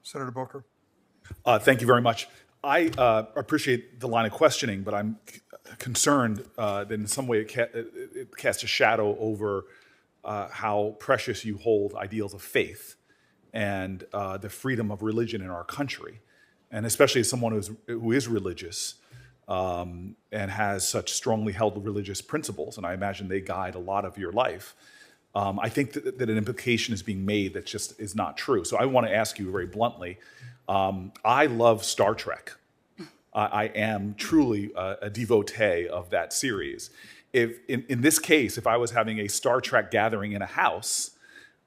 Senator Booker. Thank you very much. I appreciate the line of questioning, but I'm concerned that in some way it casts a shadow over how precious you hold ideals of faith and the freedom of religion in our country. And especially as someone who is religious and has such strongly held religious principles, and I imagine they guide a lot of your life, I think that an implication is being made that just is not true. So I want to ask you very bluntly, I love Star Trek. I am truly a devotee of that series. If in this case, if I was having a Star Trek gathering in a house,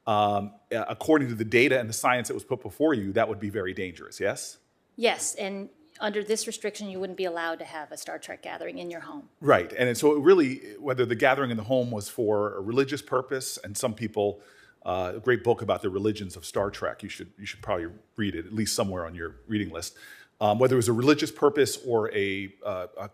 according to the data and the science that was put before you, that would be very dangerous, yes? Yes, and under this restriction, you wouldn't be allowed to have a Star Trek gathering in your home. Right, and so it really, whether the gathering in the home was for a religious purpose, and some people, a great book about the religions of Star Trek, you should probably read it, at least somewhere on your reading list. Whether it was a religious purpose or a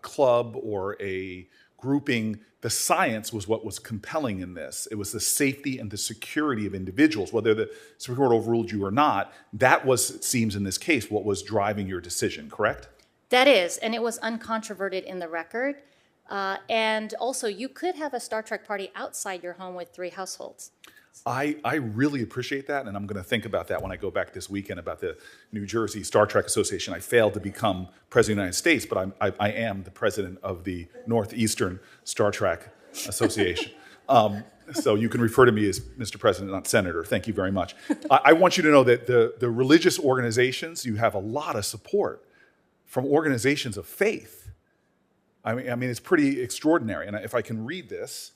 club or a grouping, the science was what was compelling in this. It was the safety and the security of individuals, whether the Supreme Court overruled you or not. That was, it seems in this case, what was driving your decision, correct? That is, and it was uncontroverted in the record. And also, you could have a Star Trek party outside your home with 3 households. I really appreciate that, and I'm going to think about that when I go back this weekend about the New Jersey Star Trek Association. I failed to become president of the United States, but I am the president of the Northeastern Star Trek Association. So you can refer to me as Mr. President, not Senator. Thank you very much. I want you to know that the religious organizations, you have a lot of support from organizations of faith. I mean, it's pretty extraordinary. And if I can read this,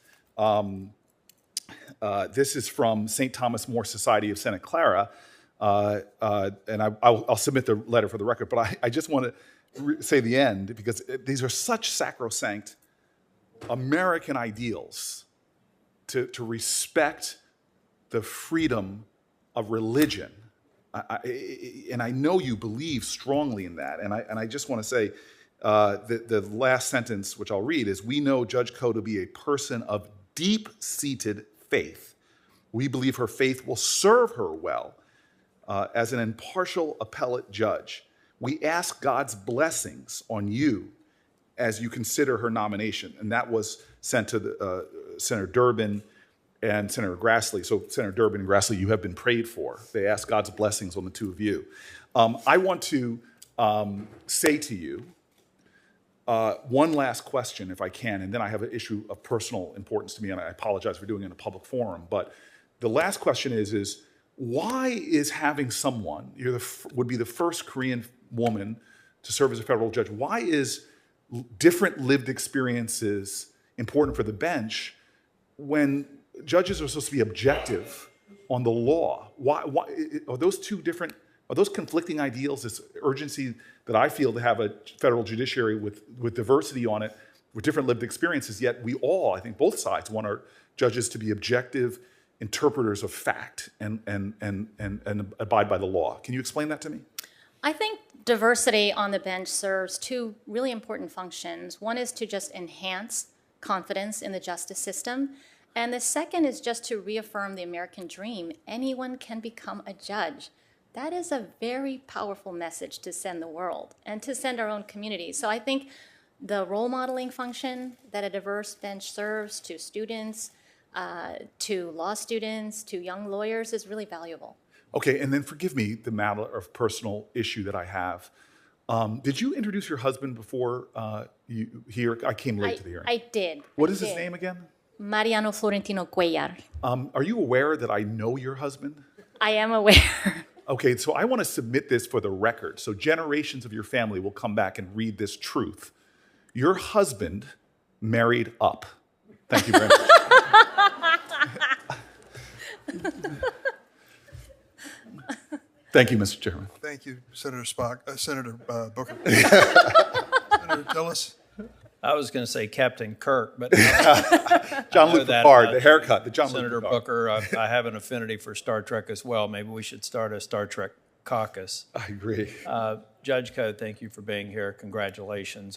this is from St. Thomas More Society of Santa Clara, and I'll submit the letter for the record, but I just want to say the end, because these are such sacrosanct American ideals to respect the freedom of religion. And I know you believe strongly in that, and I just want to say the last sentence, which I'll read, is, "We know Judge Koh to be a person of deep-seated faith. We believe her faith will serve her well as an impartial appellate judge. We ask God's blessings on you as you consider her nomination." And that was sent to Senator Durbin and Senator Grassley. So Senator Durbin and Grassley, you have been prayed for. They ask God's blessings on the two of you. I want to say to you one last question, if I can, and then I have an issue of personal importance to me, and I apologize for doing it in a public forum. But the last question is why is having someone, would be the first Korean woman to serve as a federal judge, why is different lived experiences important for the bench when judges are supposed to be objective on the law? Why are those two different? Are those conflicting ideals, this urgency that I feel to have a federal judiciary with diversity on it, with different lived experiences, yet we all, I think both sides, want our judges to be objective interpreters of fact and abide by the law. Can you explain that to me? I think diversity on the bench serves 2 really important functions. One is to just enhance confidence in the justice system, and the second is just to reaffirm the American dream. Anyone can become a judge. That is a very powerful message to send the world and to send our own community. So I think the role modeling function that a diverse bench serves to students, to law students, to young lawyers is really valuable. Okay, and then forgive me the matter of personal issue that I have. Did you introduce your husband before you here? I came late to the hearing. I did. What is his name again? Mariano Florentino Cuellar. Are you aware that I know your husband? I am aware. Okay, so I want to submit this for the record, so generations of your family will come back and read this truth. Your husband married up. Thank you very much. Thank you, Mr. Chairman. Thank you, Senator Booker. Senator Tillis. I was going to say Captain Kirk, but John-Luc Picard, the haircut, the John-Luc Senator Picard. Booker, I have an affinity for Star Trek as well. Maybe we should start a Star Trek caucus. I agree. Judge Koh, thank you for being here. Congratulations on